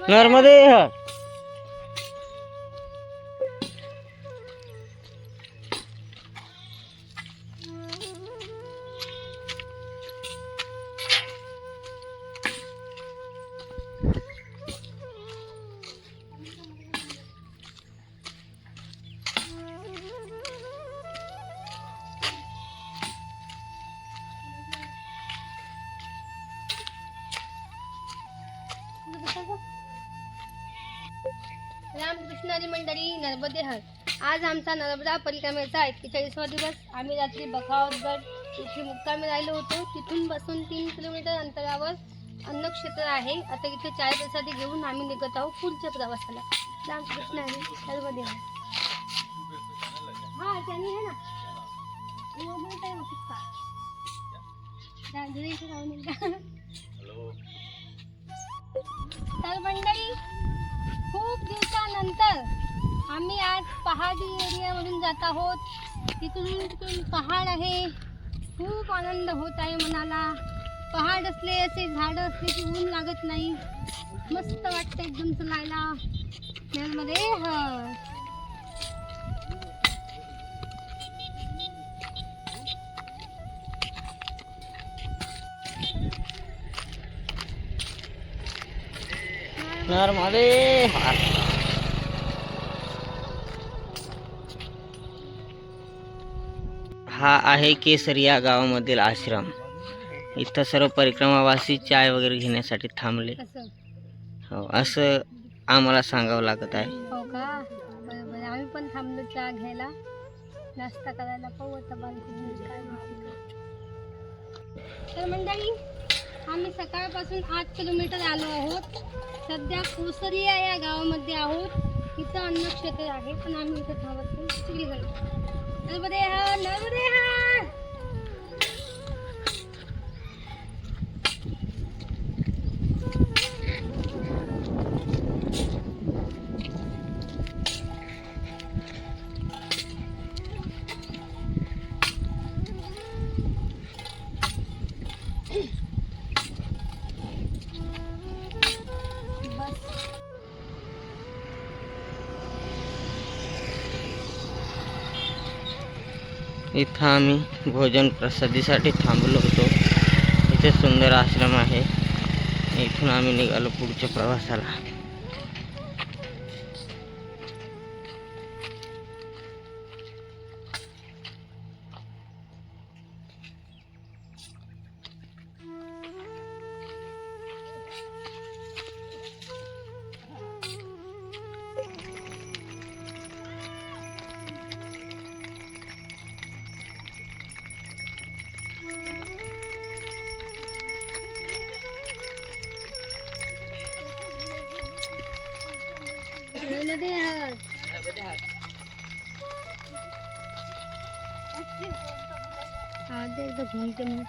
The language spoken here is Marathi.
नर्मदे हर. रामकृष्णारी मंडळी नर्मदे हर. आज आमचा नर्मदा परिक्रमेचा 41वा दिवस. आम्ही रात्री बखावतगड इथे मुक्कामी राहिलो होतो. तिथून बसून 3 किलोमीटर अंतरावर अन्नक्षेत्र आहे. आता इथे चाय प्रसादी घेऊन आम्ही निघत आहोत पुढच्या प्रवासाला. रामकृष्णारी नर्मदे हर. हा त्यांनी आहे ना तर मंडळी, खूप दिवसानंतर आम्ही आज पहाडी एरियावरून जात आहोत. तिथून पहाड आहे. खूप आनंद होत आहे मनाला. पहाड असले, असे झाडं असले की ऊन लागत नाही. मस्त वाटतं एकदम चलायला. नर्मदे हर. नर्मदे हर. हा आहे केसरिया गावामधील आश्रम. इथं सर्व परिक्रमावासी चाय वगैरे घेण्यासाठी थांबले. कसं हो, असं आम्हाला सांगावं लागत आहे. हो का? बरोबर. आम्ही पण थांबलो चहा घ्यायला, नाश्ता करायला. पाहू आता बालकुंड काय म्हणते का. तर मंडळी, आम्ही सकाळपासून 8 किलोमीटर आलो आहोत. सध्या कोसरिया या गावामध्ये आहोत. इथं अन्नक्षेत्र आहे, पण आम्ही इथं थांबत नाही. तिकडे जाऊ. नर्मदे हर, नर्मदे हर. इथं आम्ही भोजन प्रसादीसाठी थांबलो होतो. इथे सुंदर आश्रम आहे. इथून आम्ही निघालो पुढच्या प्रवासाला. नर्मदे हर. हाँ, दे घूमते हैं.